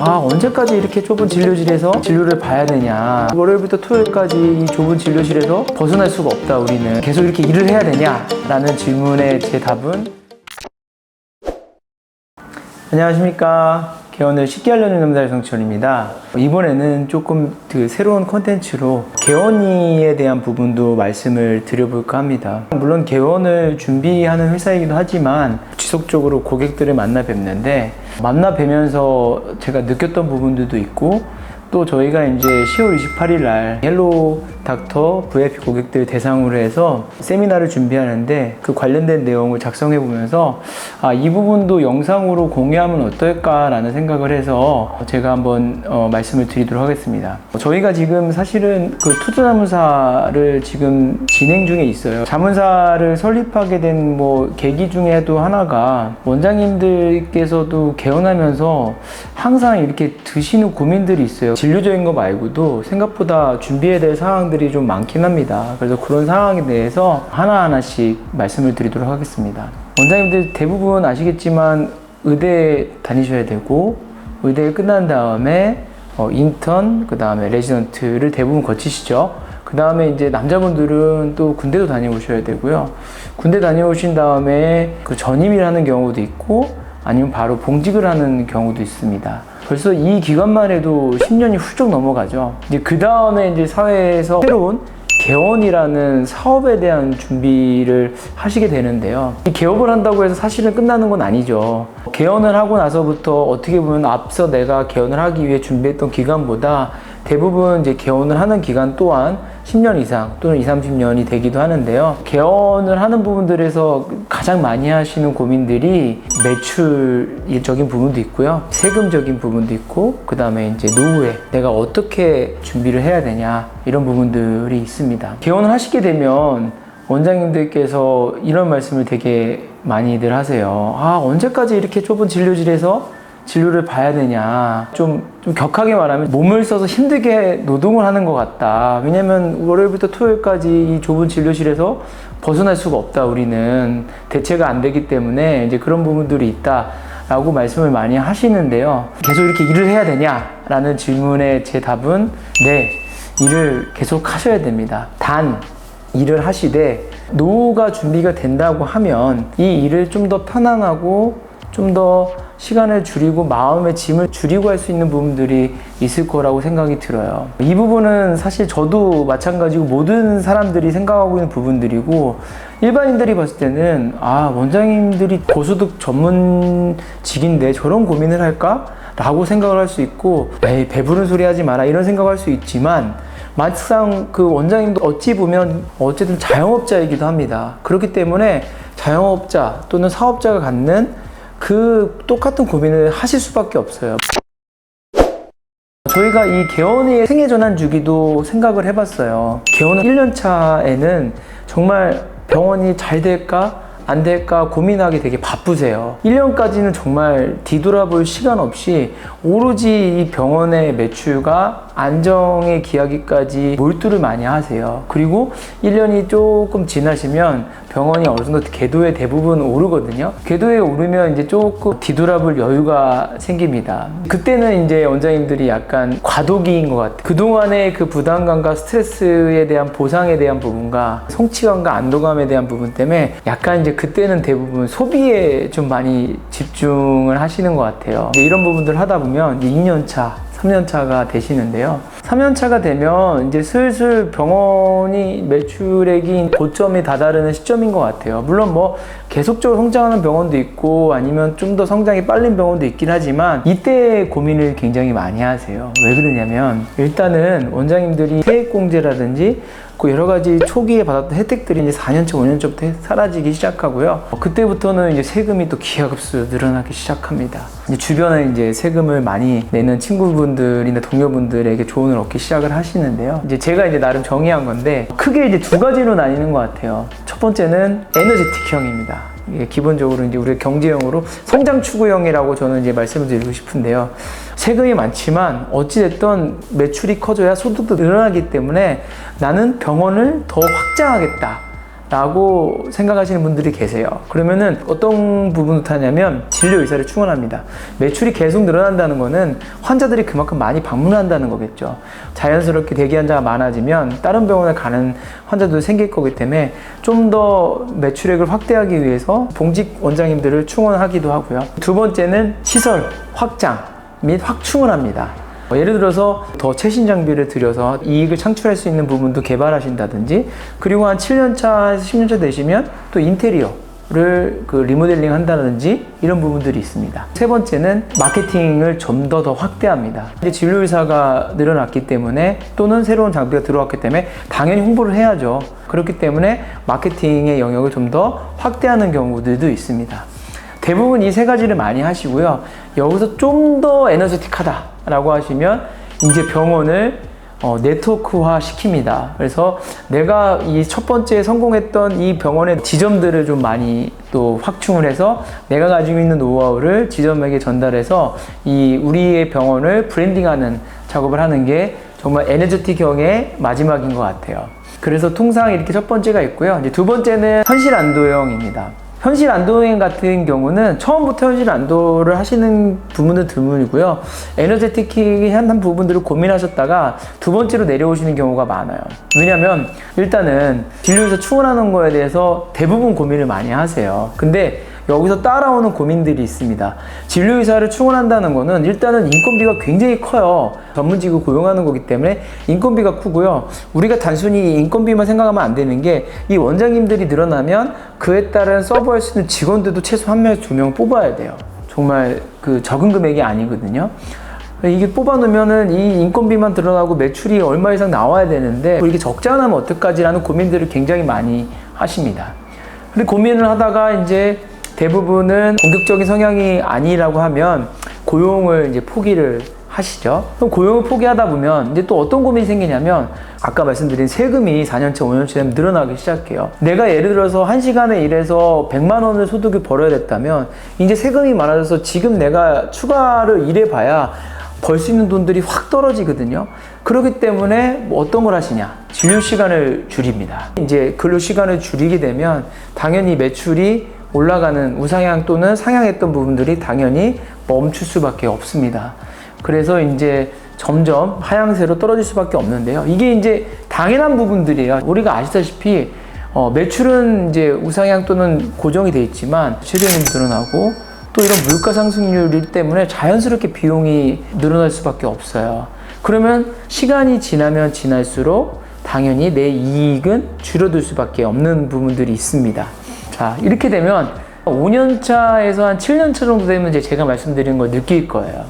언제까지 이렇게 좁은 진료실에서 진료를 봐야 되냐, 월요일부터 토요일까지 이 좁은 진료실에서 벗어날 수가 없다, 우리는 계속 이렇게 일을 해야 되냐 라는 질문에 제 답은, 안녕하십니까, 개원을 쉽게 하려는 남자 성철입니다. 이번에는 조금 새로운 콘텐츠로 개원이에 대한 부분도 말씀을 드려볼까 합니다. 물론 개원을 준비하는 회사이기도 하지만 지속적으로 고객들을 만나 뵙는데, 만나 뵈면서 제가 느꼈던 부분들도 있고, 또 저희가 이제 10월 28일 날 헬로 닥터 VIP 고객들 대상으로 해서 세미나를 준비하는데, 그 관련된 내용을 작성해 보면서 이 부분도 영상으로 공유하면 어떨까라는 생각을 해서 제가 한번 말씀을 드리도록 하겠습니다. 저희가 지금 사실은 그 투자자문사를 지금 진행 중에 있어요. 자문사를 설립하게 된 계기 중에도 하나가, 원장님들께서도 개원하면서 항상 이렇게 드시는 고민들이 있어요. 진료적인 거 말고도 생각보다 준비해야 될 사항들이 좀 많긴 합니다. 그래서 그런 상황에 대해서 하나하나씩 말씀을 드리도록 하겠습니다. 원장님들 대부분 아시겠지만 의대 다니셔야 되고, 의대 끝난 다음에 인턴, 그 다음에 레지던트를 대부분 거치시죠. 그 다음에 이제 남자분들은 또 군대도 다녀오셔야 되고요. 군대 다녀오신 다음에 그 전임을 하는 경우도 있고, 아니면 바로 봉직을 하는 경우도 있습니다. 벌써 이 기간만 해도 10년이 훌쩍 넘어가죠. 이제 그 다음에 이제 사회에서 새로운 개원이라는 사업에 대한 준비를 하시게 되는데요. 이 개업을 한다고 해서 사실은 끝나는 건 아니죠. 개원을 하고 나서부터 어떻게 보면 앞서 내가 개원을 하기 위해 준비했던 기간보다 대부분 이제 개원을 하는 기간 또한 10년 이상 또는 20, 30년이 되기도 하는데요. 개원을 하는 부분들에서 가장 많이 하시는 고민들이 매출적인 부분도 있고요. 세금적인 부분도 있고, 그 다음에 이제 노후에 내가 어떻게 준비를 해야 되냐, 이런 부분들이 있습니다. 개원을 하시게 되면 원장님들께서 이런 말씀을 되게 많이들 하세요. 언제까지 이렇게 좁은 진료실에서 진료를 봐야 되냐. 좀 격하게 말하면 몸을 써서 힘들게 노동을 하는 것 같다. 왜냐면 월요일부터 토요일까지 이 좁은 진료실에서 벗어날 수가 없다, 우리는 대체가 안 되기 때문에 이제 그런 부분들이 있다 라고 말씀을 많이 하시는데요. 계속 이렇게 일을 해야 되냐 라는 질문에 제 답은, 네, 일을 계속 하셔야 됩니다. 단 일을 하시되 노후가 준비가 된다고 하면 이 일을 좀 더 편안하고 좀 더 시간을 줄이고 마음의 짐을 줄이고 할 수 있는 부분들이 있을 거라고 생각이 들어요. 이 부분은 사실 저도 마찬가지고 모든 사람들이 생각하고 있는 부분들이고, 일반인들이 봤을 때는 원장님들이 고소득 전문직인데 저런 고민을 할까? 라고 생각을 할 수 있고, 에이, 배부른 소리 하지 마라, 이런 생각을 할 수 있지만, 막상 그 원장님도 어찌 보면 어쨌든 자영업자이기도 합니다. 그렇기 때문에 자영업자 또는 사업자가 갖는 그 똑같은 고민을 하실 수밖에 없어요. 저희가 이 개원의 생애전환 주기도 생각을 해봤어요. 개원 1년차에는 정말 병원이 잘 될까 안 될까 고민하기 되게 바쁘세요. 1년까지는 정말 뒤돌아볼 시간 없이 오로지 이 병원의 매출과 안정에 기하기까지 몰두를 많이 하세요. 그리고 1년이 조금 지나시면 병원이 어느 정도 궤도에 대부분 오르거든요. 궤도에 오르면 이제 조금 뒤돌아볼 여유가 생깁니다. 그때는 이제 원장님들이 약간 과도기인 것 같아요. 그동안의 그 부담감과 스트레스에 대한 보상에 대한 부분과 성취감과 안도감에 대한 부분 때문에 약간 이제 그때는 대부분 소비에 좀 많이 집중을 하시는 것 같아요. 이런 부분들을 하다 보면 2년차, 3년차가 되시는데요. 3년차가 되면 이제 슬슬 병원이 매출액이 고점에 다다르는 시점인 것 같아요. 물론 계속적으로 성장하는 병원도 있고, 아니면 좀 더 성장이 빠른 병원도 있긴 하지만, 이때 고민을 굉장히 많이 하세요. 왜 그러냐면, 일단은 원장님들이 세액공제라든지 그 여러 가지 초기에 받았던 혜택들이 이제 4년차, 5년차부터 사라지기 시작하고요. 그때부터는 이제 세금이 또 기하급수로 늘어나기 시작합니다. 이제 주변에 이제 세금을 많이 내는 친구분들이나 동료분들에게 조언을 얻기 시작을 하시는데요. 이제 제가 이제 나름 정의한 건데, 크게 이제 두 가지로 나뉘는 것 같아요. 첫 번째는 에너제틱형입니다. 기본적으로 이제 우리 경제형으로 성장 추구형이라고 저는 이제 말씀을 드리고 싶은데요. 세금이 많지만 어찌됐든 매출이 커져야 소득도 늘어나기 때문에 나는 병원을 더 확장하겠다 라고 생각하시는 분들이 계세요. 그러면은 어떤 부분부터 하냐면 진료 의사를 충원합니다. 매출이 계속 늘어난다는 거는 환자들이 그만큼 많이 방문한다는 거겠죠. 자연스럽게 대기 환자가 많아지면 다른 병원에 가는 환자도 생길 거기 때문에 좀 더 매출액을 확대하기 위해서 봉직 원장님들을 충원하기도 하고요. 두 번째는 시설 확장 및 확충을 합니다. 예를 들어서 더 최신 장비를 들여서 이익을 창출할 수 있는 부분도 개발하신다든지, 그리고 한 7년차, 10년차 되시면 또 인테리어를 리모델링 한다든지 이런 부분들이 있습니다. 세 번째는 마케팅을 좀 더 확대합니다. 이제 진료의사가 늘어났기 때문에 또는 새로운 장비가 들어왔기 때문에 당연히 홍보를 해야죠. 그렇기 때문에 마케팅의 영역을 좀 더 확대하는 경우들도 있습니다. 대부분 이 세 가지를 많이 하시고요. 여기서 좀 더 에너제틱하다 라고 하시면 이제 병원을 네트워크화 시킵니다. 그래서 내가 이 첫 번째 성공했던 이 병원의 지점들을 좀 많이 또 확충을 해서 내가 가지고 있는 노하우를 지점에게 전달해서 이 우리의 병원을 브랜딩하는 작업을 하는 게 정말 에너제틱형의 마지막인 것 같아요. 그래서 통상 이렇게 첫 번째가 있고요. 이제 두 번째는 현실 안도형입니다. 현실 안도형 같은 경우는 처음부터 현실 안도를 하시는 부분은 드물고요. 에너제틱한 부분들을 고민하셨다가 두 번째로 내려오시는 경우가 많아요. 왜냐면 일단은 진료에서 충원하는 거에 대해서 대부분 고민을 많이 하세요. 근데 여기서 따라오는 고민들이 있습니다. 진료의사를 충원한다는 거는 일단은 인건비가 굉장히 커요. 전문직을 고용하는 거기 때문에 인건비가 크고요. 우리가 단순히 인건비만 생각하면 안 되는 게 이 원장님들이 늘어나면 그에 따른 서브할 수 있는 직원들도 최소 1명에서 2명 뽑아야 돼요. 정말 적은 금액이 아니거든요. 이게 뽑아놓으면은 이 인건비만 드러나고 매출이 얼마 이상 나와야 되는데 이게 적지 않으면 어떡하지라는 고민들을 굉장히 많이 하십니다. 근데 고민을 하다가 이제 대부분은 공격적인 성향이 아니라고 하면 고용을 이제 포기를 하시죠. 그럼 고용을 포기하다 보면 이제 또 어떤 고민이 생기냐면 아까 말씀드린 세금이 4년차, 5년차 되면 늘어나기 시작해요. 내가 예를 들어서 1시간에 일해서 100만 원을 소득을 벌어야 됐다면 이제 세금이 많아져서 지금 내가 추가를 일해봐야 벌 수 있는 돈들이 확 떨어지거든요. 그렇기 때문에 뭐 어떤 걸 하시냐? 진료 시간을 줄입니다. 이제 근로 시간을 줄이게 되면 당연히 매출이 올라가는 우상향 또는 상향했던 부분들이 당연히 멈출 수밖에 없습니다. 그래서 이제 점점 하향세로 떨어질 수밖에 없는데요. 이게 이제 당연한 부분들이에요. 우리가 아시다시피 매출은 이제 우상향 또는 고정이 돼 있지만 실효율이 늘어나고 또 이런 물가 상승률 때문에 자연스럽게 비용이 늘어날 수밖에 없어요. 그러면 시간이 지나면 지날수록 당연히 내 이익은 줄어들 수밖에 없는 부분들이 있습니다. 자, 이렇게 되면 5년차에서 한 7년차 정도 되면 이제 제가 말씀드린 걸 느낄 거예요.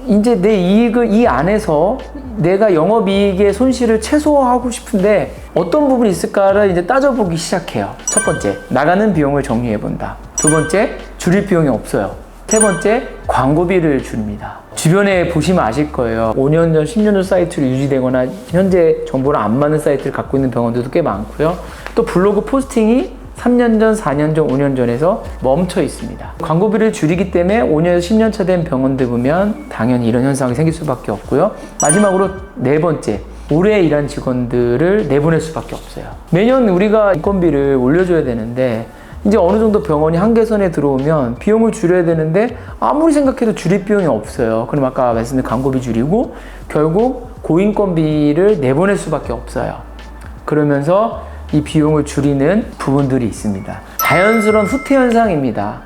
이제 내 이익을 이 안에서 내가 영업이익의 손실을 최소화하고 싶은데 어떤 부분이 있을까를 이제 따져보기 시작해요. 첫 번째, 나가는 비용을 정리해본다. 두 번째, 줄일 비용이 없어요. 세 번째, 광고비를 줄입니다. 주변에 보시면 아실 거예요. 5년 전, 10년 전 사이트로 유지되거나 현재 정보랑 안 맞는 사이트를 갖고 있는 병원들도 꽤 많고요. 또 블로그 포스팅이 3년 전, 4년 전, 5년 전에서 멈춰 있습니다. 광고비를 줄이기 때문에 5년에서 10년 차 된 병원들 보면 당연히 이런 현상이 생길 수밖에 없고요. 마지막으로 네 번째, 오래 일한 직원들을 내보낼 수밖에 없어요. 매년 우리가 인건비를 올려줘야 되는데 이제 어느 정도 병원이 한계선에 들어오면 비용을 줄여야 되는데 아무리 생각해도 줄일 비용이 없어요. 그럼 아까 말씀드린 광고비 줄이고 결국 고인건비를 내보낼 수밖에 없어요. 그러면서 이 비용을 줄이는 부분들이 있습니다. 자연스러운 후퇴 현상입니다.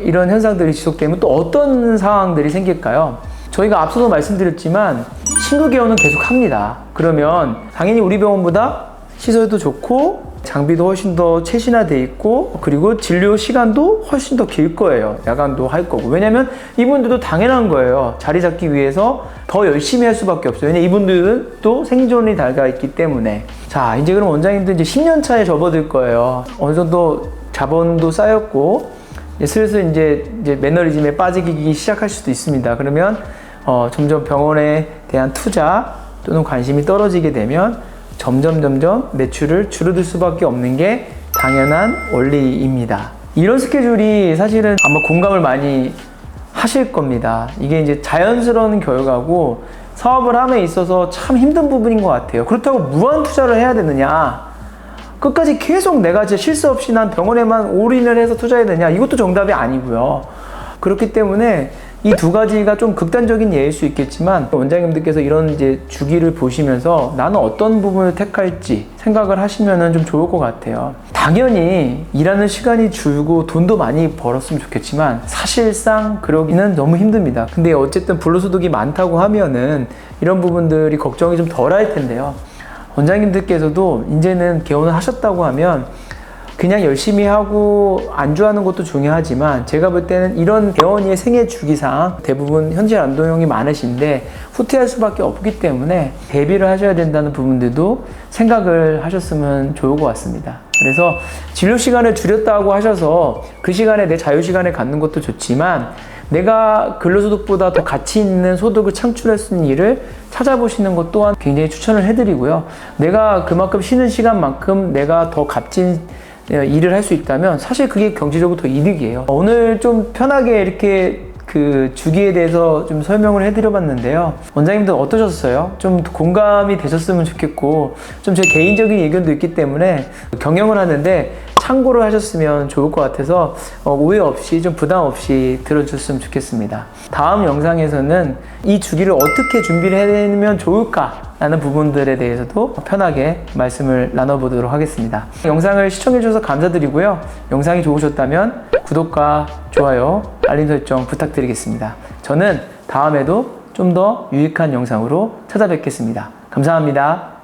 이런 현상들이 지속되면 또 어떤 상황들이 생길까요? 저희가 앞서도 말씀드렸지만 신규 개원은 계속 합니다. 그러면 당연히 우리 병원보다 시설도 좋고 장비도 훨씬 더 최신화되어 있고 그리고 진료 시간도 훨씬 더 길 거예요. 야간도 할 거고. 왜냐면 이분들도 당연한 거예요. 자리 잡기 위해서 더 열심히 할 수밖에 없어요. 왜냐면 이분들은 또 생존이 달가 있기 때문에. 자, 이제 그럼 원장님들 이제 10년 차에 접어들 거예요. 어느 정도 자본도 쌓였고 슬슬 이제 매너리즘에 빠지기 시작할 수도 있습니다. 그러면 점점 병원에 대한 투자 또는 관심이 떨어지게 되면 점점 매출을 줄어들 수밖에 없는 게 당연한 원리입니다. 이런 스케줄이 사실은 아마 공감을 많이 하실 겁니다. 이게 이제 자연스러운 결과고 사업을 함에 있어서 참 힘든 부분인 것 같아요. 그렇다고 무한 투자를 해야 되느냐? 끝까지 계속 내가 제 실수 없이 난 병원에만 올인을 해서 투자해야 되냐? 이것도 정답이 아니고요. 그렇기 때문에 이 두 가지가 좀 극단적인 예일 수 있겠지만 원장님들께서 이런 이제 주기를 보시면서 나는 어떤 부분을 택할지 생각을 하시면은 좀 좋을 것 같아요. 당연히 일하는 시간이 줄고 돈도 많이 벌었으면 좋겠지만 사실상 그러기는 너무 힘듭니다. 근데 어쨌든 불로소득이 많다고 하면은 이런 부분들이 걱정이 좀 덜 할 텐데요. 원장님들께서도 이제는 개원을 하셨다고 하면 그냥 열심히 하고 안주하는 것도 중요하지만 제가 볼 때는 이런 개원이의 생애 주기상 대부분 현재 안도형이 많으신데 후퇴할 수밖에 없기 때문에 대비를 하셔야 된다는 부분들도 생각을 하셨으면 좋을 것 같습니다. 그래서 진료 시간을 줄였다고 하셔서 그 시간에 내 자유 시간을 갖는 것도 좋지만 내가 근로소득보다 더 가치 있는 소득을 창출할 수 있는 일을 찾아보시는 것 또한 굉장히 추천을 해드리고요. 내가 그만큼 쉬는 시간만큼 내가 더 값진 일을 할 수 있다면 사실 그게 경제적으로 더 이득이에요. 오늘 좀 편하게 이렇게 그 주기에 대해서 좀 설명을 해드려 봤는데요. 원장님들 어떠셨어요? 좀 공감이 되셨으면 좋겠고 좀 제 개인적인 의견도 있기 때문에 경영을 하는데 참고를 하셨으면 좋을 것 같아서 오해 없이 좀 부담 없이 들어주셨으면 좋겠습니다. 다음 영상에서는 이 주기를 어떻게 준비를 해내면 좋을까 라는 부분들에 대해서도 편하게 말씀을 나눠보도록 하겠습니다. 영상을 시청해주셔서 감사드리고요. 영상이 좋으셨다면 구독과 좋아요, 알림 설정 부탁드리겠습니다. 저는 다음에도 좀 더 유익한 영상으로 찾아뵙겠습니다. 감사합니다.